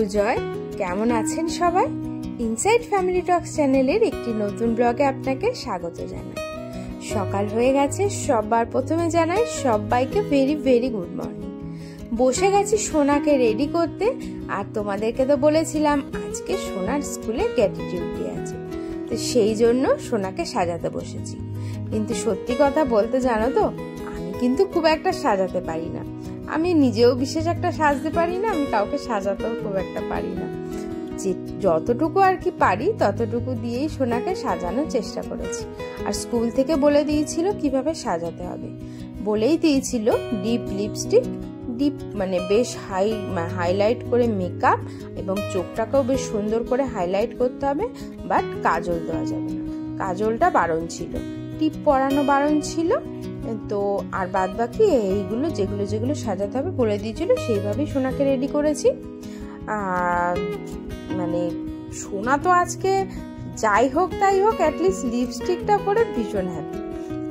সুজয়, কেমন আছেন সবাই? ইনসাইড ফ্যামিলি টক্স চ্যানেলের একটি নতুন ব্লগে আপনাকে স্বাগত জানাই। সকাল হয়ে গেছে, সবার প্রথমে জানাই সবাইকে ভেরি ভেরি গুড মর্নিং। বসে গেছি সোনাকে রেডি করতে, আর তোমাদেরকে তো বলেছিলাম আজকে সোনার স্কুলে গ্র্যাটিটিউড ডে আছে, তো সেই জন্য সোনাকে সাজাতে বসেছি। কিন্তু সত্যি কথা বলতে জানো তো, আমি কিন্তু খুব একটা সাজাতে পারি না। আমি নিজেও বিশেষ একটা সাজতে পারি না, আমি কাউকে সাজাতেও খুব একটা পারি না। যে যতটুকু আর কি পারি ততটুকু দিয়েই সোনাকে সাজানোর চেষ্টা করেছি। আর স্কুল থেকে বলে দিয়েছিল কিভাবে সাজাতে হবে, বলেই দিয়েছিল ডিপ লিপস্টিক, ডিপ মানে বেশ হাইলাইট করে মেকআপ, এবং চোখটাকেও বেশ সুন্দর করে হাইলাইট করতে হবে, বাট কাজল দেওয়া যাবে না, কাজলটা বারণ ছিল, টিপ পরানো বারণ ছিল। তো আর বাদ বাকি এইগুলো যেগুলো যেগুলো সাজাতে হবে বলে দিয়েছিল, সেইভাবেই সোনাকে রেডি করেছি। মানে সোনা তো আজকে যাই হোক তাই হোক অ্যাটলিস্ট লিপস্টিকটা পরে ভীষণ হ্যাপি।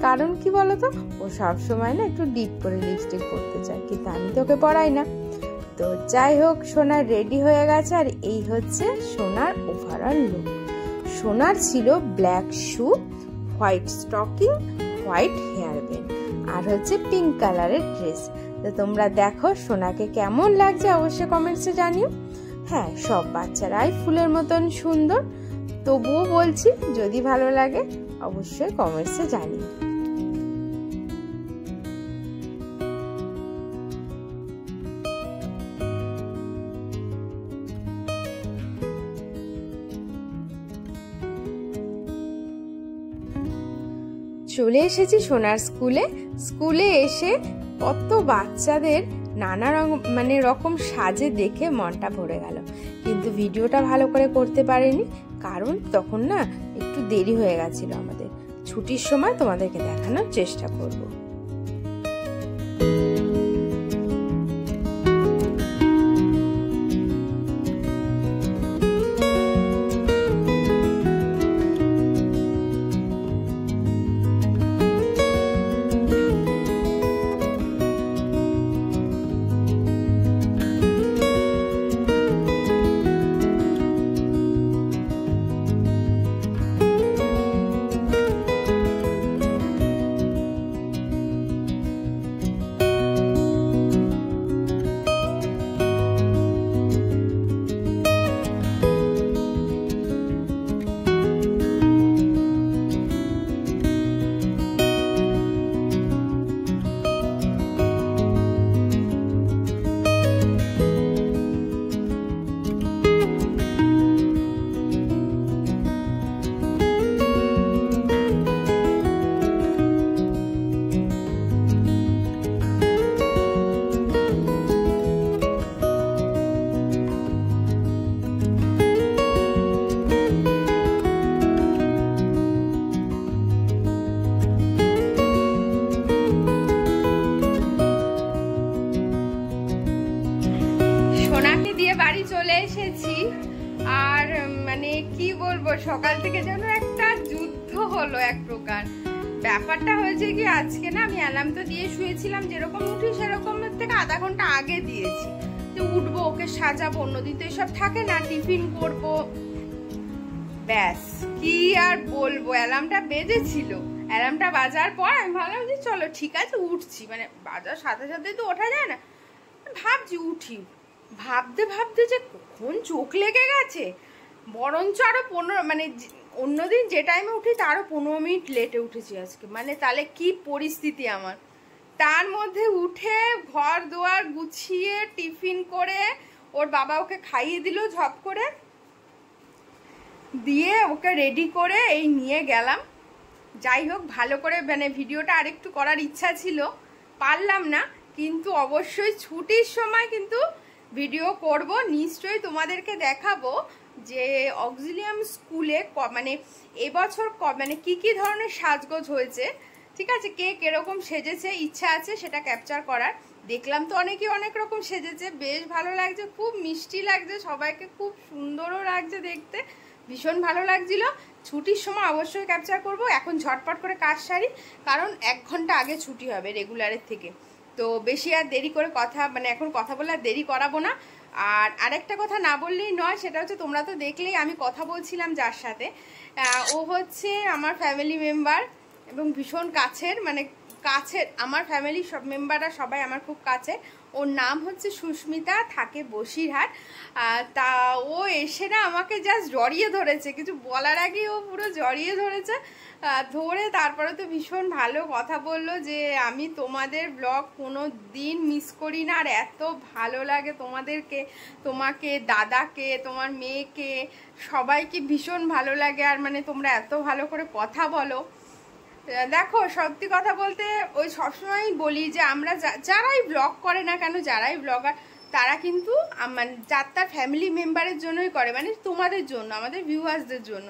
কারণ কি বলতো, ও সবসময় না একটু ডিপ করে লিপস্টিক পরতে চায়, কিন্তু আমি তো ওকে পরাই না। তো যাই হোক, সোনা রেডি হয়ে গেছে, আর এই হচ্ছে সোনার ওভারঅল লুক। সোনার ছিল black shoe, white stocking, white hair band, আর হচ্ছে পিঙ্ক কালারের ড্রেস। তো তোমরা দেখো সোনাকে কেমন লাগছে অবশ্যই কমেন্টসে জানিও। হ্যাঁ, সব বাচ্চারাই ফুলের মতন সুন্দর, তবুও বলছি যদি ভালো লাগে অবশ্যই কমেন্টসে জানিও। চলে এসেছি সোনার স্কুলে এসে কত বাচ্চাদের নানা রকম সাজে দেখে মনটা ভরে গেল। কিন্তু ভিডিওটা ভালো করে করতে পারিনি, কারণ তখন না একটু দেরি হয়ে গেছিল আমাদের। ছুটির সময় তোমাদেরকে দেখানোর চেষ্টা করব। বাড়ি চলে এসেছি, আর মানে কি বলবো, সকাল থেকে যেন একটা যুদ্ধ হলো এক প্রকার। ব্যাপারটা হয়েছে কি, আজকে না আমি অ্যালার্ম তো দিয়ে শুয়েছিলাম, যেরকম উঠি সেরকম থেকে আধা ঘন্টা আগে দিয়েছি যে উঠবো, ওকে সাজাবো। অন্যদিন তো এসব থাকে না, টিফিন করবো, ব্যাস কি আর বলবো। অ্যালার্মটা বেজেছিল, অ্যালার্মটা বাজার পর আমি ভাবলাম যে চলো ঠিক আছে উঠছি, মানে বাজার সাথে সাথে তো ওঠা যায় না, ভাবছি উঠি। ভাবতে ভাবতে যে কখন চোখ লেগে গেছে, বরঞ্চ আরো 15 মানে অন্যদিন যে টাইমে উঠি তারও 15 মিনিট লেটে উঠেছি আজকে। মানে তাহলে কি পরিস্থিতি আমার। তার মধ্যে উঠে ঘর দুয়ার গুছিয়ে টিফিন করে ওর বাবা ওকে খাইয়ে দিল ঝপ করে, দিয়ে ওকে রেডি করে এই নিয়ে গেলাম। যাই হোক, ভালো করে মানে ভিডিওটা আরেকটু করার ইচ্ছা ছিল, পারলাম না, কিন্তু অবশ্যই ছুটির সময় কিন্তু ভিডিও করব, নিশ্চয়ই তোমাদেরকে দেখাবো যে অক্সিলিয়াম স্কুলে মানে এবছর মানে কি ধরনের সাজগোজ হয়েছে। ঠিক আছে, কে কিরকম সেজেছে, ইচ্ছা আছে সেটা ক্যাপচার করার। দেখলাম তো অনেকেই অনেক রকম সেজেছে, বেশ ভালো লাগছে, খুব মিষ্টি লাগছে সবাইকে, খুব সুন্দরও লাগছে দেখতে, ভীষণ ভালো লাগছিল। ছুটির সময় অবশ্যই ক্যাপচার করব। এখন ঝটপট করে কাজ সারি, কারণ 1 ঘন্টা আগে ছুটি হবে রেগুলারের থেকে। তো বেশি আর দেরি করে কথা মানে এখন কথা বলে আর দেরি করাবো না, আর আরেকটা কথা না বললেই নয়, সেটা হচ্ছে তোমরা তো দেখলেই আমি কথা বলছিলাম যার সাথে, ও হচ্ছে আমার ফ্যামিলি মেম্বার এবং ভীষণ কাছের, মানে কাছের, আমার ফ্যামিলির সব মেম্বাররা সবাই আমার খুব কাছে। ওর নাম হচ্ছে সুস্মিতা, থাকে বসিরহাট। তা ও এসে না আমাকে জাস্ট জড়িয়ে ধরেছে, কিছু বলার আগেই ও পুরো জড়িয়ে ধরেছে, ধরে তারপরে তো ভীষণ ভালো কথা বললো যে আমি তোমাদের ব্লগ কোনো দিন মিস করি না, আর এত ভালো লাগে তোমাদেরকে, তোমাকে, দাদাকে, তোমার মেয়েকে, সবাইকে ভীষণ ভালো লাগে, আর মানে তোমরা এত ভালো করে কথা বলো। দেখো সত্যি কথা বলতে ওই সবসময়ই বলি যে আমরা যারাই ব্লগ করে না কেন, যারাই ব্লগার, তারা কিন্তু মানে তার ফ্যামিলি মেম্বারের জন্যই করে, মানে তোমাদের জন্য, আমাদের ভিউয়ার্সদের জন্য।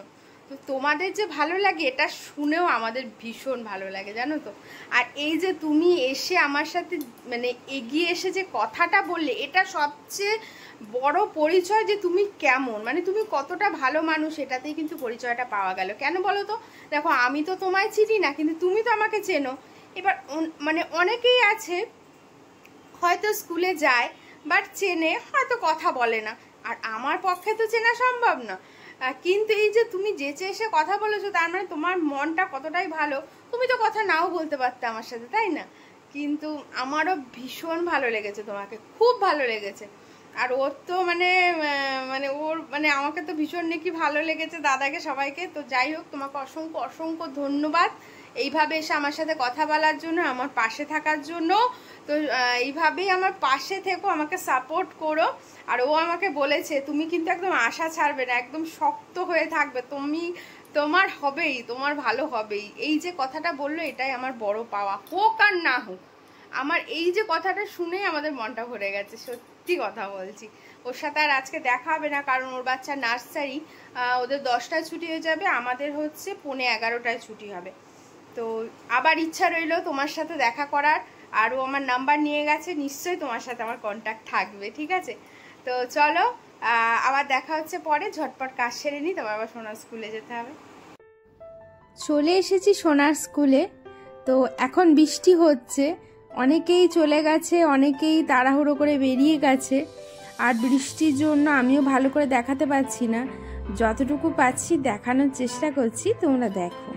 তো তোমাদের যে ভালো লাগে এটা শুনেও আমাদের ভীষণ ভালো লাগে, জানো তো। আর এই যে তুমি এসে আমার সাথে মানে এগিয়ে এসে যে কথাটা বললে, এটা সবচেয়ে বড় পরিচয় যে তুমি কেমন, মানে তুমি কতটা ভালো মানুষ, এটাতেই কিন্তু পরিচয়টা পাওয়া গেল। কেন বলো তো? দেখো আমি তো তোমায় চিনি না, কিন্তু তুমি তো আমাকে চেনো। এবার মানে অনেকেই আছে হয়তো স্কুলে যায় বাট চেনে, হয়তো কথা বলে না, আর আমার পক্ষে তো চেনা সম্ভব না। কিন্তু এই যে তুমি যেচে এসে কথা বলেছো, তার মানে তোমার মনটা কতটাই ভালো। তুমি তো কথা নাও বলতে পারতে আমার সাথে, তাই না? কিন্তু আমারও ভীষণ ভালো লেগেছে, তোমাকে খুব ভালো লেগেছে। আর ওর তো মানে মানে ওর মানে আমাকে তো ভীষণ নাকি ভালো লেগেছে, দাদাকে, সবাইকে। তো যাই হোক, তোমাকে অসংখ্য অসংখ্য ধন্যবাদ এইভাবে এসে আমার সাথে কথা বলার জন্য, আমার পাশে থাকার জন্য। তো এইভাবেই আমার পাশে থেকো, আমাকে সাপোর্ট করো। আর ও আমাকে বলেছে তুমি কিন্তু একদম আশা ছাড়বে না, একদম শক্ত হয়ে থাকবে, তুমি তোমার হবেই, তোমার ভালো হবেই। এই যে কথাটা বললো, এটাই আমার বড় পাওয়া, হোক আর না হোক। আমার এই যে কথাটা শুনেই আমাদের মনটা ভরে গেছে, সত্যি কথা বলছি। ওর সাথে আর আজকে দেখা হবে না, কারণ ওর বাচ্চা নার্সারি, ওদের 10টায় ছুটি হয়ে যাবে, আমাদের হচ্ছে 11:30টায় ছুটি হবে। তো আবার ইচ্ছা রইলো তোমার সাথে দেখা করার, আরও আমার নাম্বার নিয়ে গেছে, নিশ্চয়ই তোমার সাথে আমার কন্ট্যাক্ট থাকবে, ঠিক আছে? তো চলো আবার দেখা হচ্ছে পরে, ঝটপট কাজ সেরে নিই, তোমার আবার সোনার স্কুলে যেতে হবে। চলে এসেছি সোনার স্কুলে। তো এখন বৃষ্টি হচ্ছে, অনেকেই চলে গেছে, অনেকেই তাড়াহুড়ো করে বেরিয়ে গেছে, আর বৃষ্টির জন্য আমিও ভালো করে দেখাতে পারছি না, যতটুকু পাচ্ছি দেখানোর চেষ্টা করছি, তোমরা দেখো।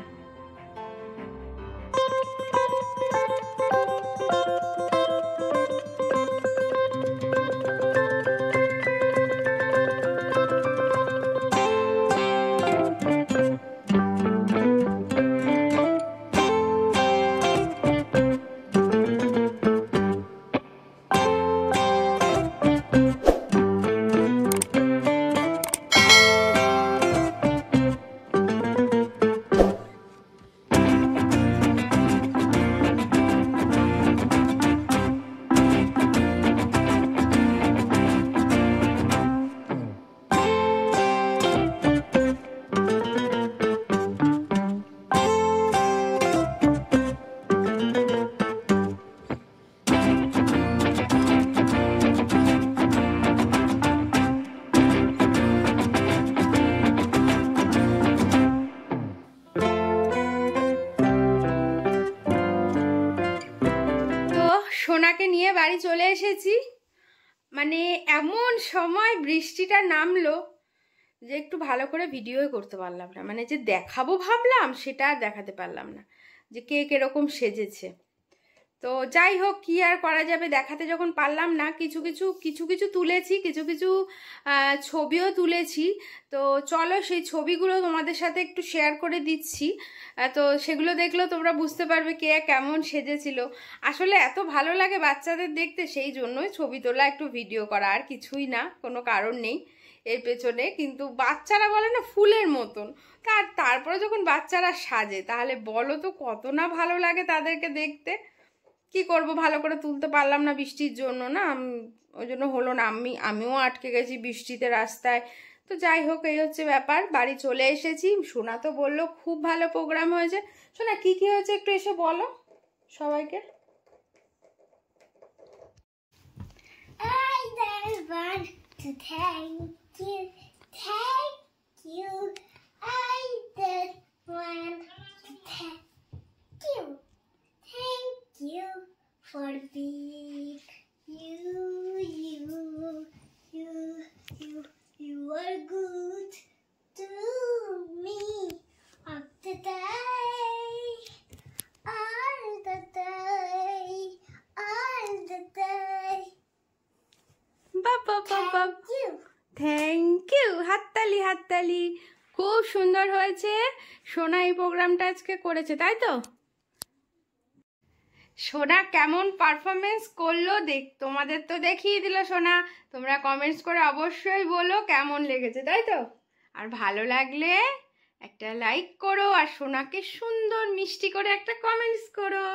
সোনাকে নিয়ে বাড়ি চলে এসেছি, মানে এমন সময় বৃষ্টিটা নামলো যে একটু ভালো করে ভিডিওই করতে পারলাম না, মানে যে দেখাবো ভাবলাম সেটা আর দেখাতে পারলাম না যে কে কিরকম সেজেছে। তো যাই হোক, কি আর করা যাবে, দেখাতে যখন পারলাম না, কিছু কিছু তুলেছি, কিছু ছবিও তুলেছি। তো চলো সেই ছবিগুলো তোমাদের সাথে একটু শেয়ার করে দিচ্ছি। তো সেগুলো দেখলেও তোমরা বুঝতে পারবে কে কেমন সেজেছিল। আসলে এত ভালো লাগে বাচ্চাদের দেখতে, সেই জন্যই ছবি তোলা, একটু ভিডিও করা, আর কিছুই না, কোনো কারণ নেই এর পেছনে। কিন্তু বাচ্চারা বলে না ফুলের মতন, তারপরে যখন বাচ্চারা সাজে, তাহলে বলো তো কত না ভালো লাগে তাদেরকে দেখতে। কি করব, ভালো করে তুলতে পারলাম না বৃষ্টির জন্য, না ওই জন্য হলো না, আমিও আটকে গেছি বৃষ্টিতে রাস্তায়। তো যাই হোক, এই হচ্ছে ব্যাপার। বাড়ি চলে এসেছি, সোনা তো বললো খুব ভালো প্রোগ্রাম হয়েছে। সোনা কি কি হয়েছে একটু এসে বলো সবাইকে। I just want to thank you. I just want to thank you. Thank you for being you. Thank you, হাততালি হাততালি। খুব সুন্দর হয়েছে। সোনা এই প্রোগ্রামটা আজকে করেছে, তাই তো? সোনা কেমন পারফরমেন্স করলো তোমাদের তো দেখিয়ে দিল সোনা। তোমরা কমেন্টস করে অবশ্যই বলো কেমন লেগেছে, তাই তো? আর ভালো লাগলে একটা লাইক করো, আর সোনাকে সুন্দর মিষ্টি করে একটা কমেন্টস করো।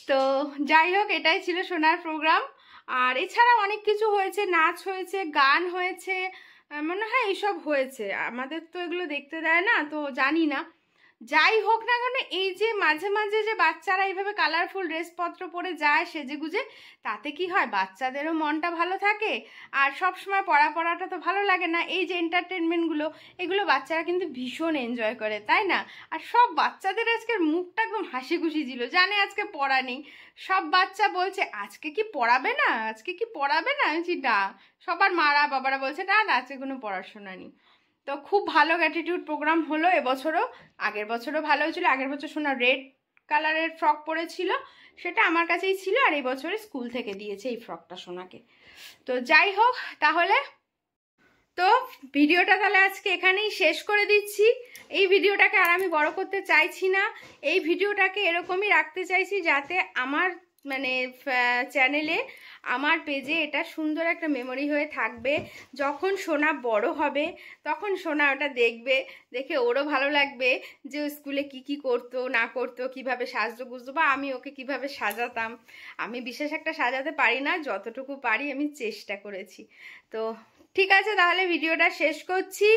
তো যাই হোক, এটাই ছিল সোনার প্রোগ্রাম। আর এছাড়া অনেক কিছু হয়েছে, নাচ হয়েছে, গান হয়েছে, মনে হয় এইসব হয়েছে। আমাদের তো এগুলো দেখতে দেয় না, তো জানি না। যাই হোক না কেন, এই যে মাঝে মাঝে যে বাচ্চারা এইভাবে কালারফুল ড্রেসপত্র পরে যায় সেজে গুজে, তাতে কি হয়, বাচ্চাদেরও মনটা ভালো থাকে। আর সব সময় পড়াটা তো ভালো লাগে না। এই যে এন্টারটেনমেন্টগুলো, এগুলো বাচ্চারা কিন্তু ভীষণ এনজয় করে, তাই না? আর সব বাচ্চাদের আজকের মুখটা একদম হাসি খুশি ছিল, জানে আজকে পড়া নেই। সব বাচ্চা বলছে আজকে কি পড়াবে না, আজকে কি পড়াবে না। আমি না, সবার মারা বাবারা বলছে না না আজকে কোনো পড়াশোনা নেই। তো খুব ভালো গ্র্যাটিটিউড প্রোগ্রাম হলো এবছরও। আগের বছরও ভালো হয়েছিল। আগের বছর সোনা রেড কালারের ফ্রক পরেছিল, সেটা আমার কাছেই ছিল। আর এই বছরে স্কুল থেকে দিয়েছে এই ফ্রকটা সোনাকে। তো যাই হোক, তাহলে তো ভিডিওটা তাহলে আজকে এখানেই শেষ করে দিচ্ছি। এই ভিডিওটাকে আর আমি বড় করতে চাইছি না। এই ভিডিওটাকে এরকমই রাখতে চাইছি যাতে আমার মানে চ্যানেলে, আমার পেজে এটা সুন্দর একটা মেমোরি হয়ে থাকবে। যখন সোনা বড় হবে তখন সোনা ওটা দেখবে, দেখে ওরও ভালো লাগবে যে ও স্কুলে কি কি করতো না করতো, কিভাবে সাজতো গুজতো, বা আমি ওকে কিভাবে সাজাতাম। আমি বিশেষ একটা সাজাতে পারি না, যতটুকু পারি আমি চেষ্টা করেছি। তো ঠিক আছে, তাহলে ভিডিওটা শেষ করছি।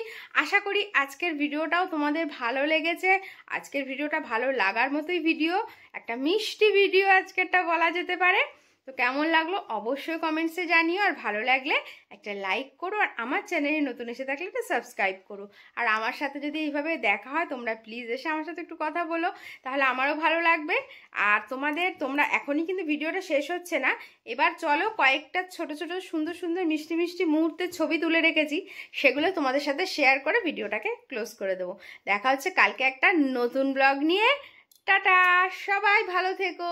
আশা করি আজকের ভিডিওটাও তোমাদের ভালো লেগেছে। আজকের ভিডিওটা ভালো লাগার মতোই ভিডিও, একটা মিষ্টি ভিডিও আজকেরটা বলা যেতে পারে। তো কেমন লাগলো অবশ্যই কমেন্টসে জানিও। আর ভালো লাগলে একটা লাইক করো, আর আমার চ্যানেলে নতুন এসে থাকলে একটা সাবস্ক্রাইব করো। আর আমার সাথে যদি এইভাবে দেখা হয়, তোমরা প্লিজ এসে আমার সাথে একটু কথা বলো, তাহলে আমারও ভালো লাগবে। আর তোমরা এখনই কিন্তু ভিডিওটা শেষ হচ্ছে না। এবার চলো, কয়েকটা ছোট ছোট সুন্দর সুন্দর মিষ্টি মিষ্টি মুহূর্তের ছবি তুলে রেখেছি, সেগুলো তোমাদের সাথে শেয়ার করে ভিডিওটাকে ক্লোজ করে দেবো। দেখা হচ্ছে কালকে একটা নতুন ব্লগ নিয়ে। টাটা, সবাই ভালো থেকো।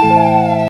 you.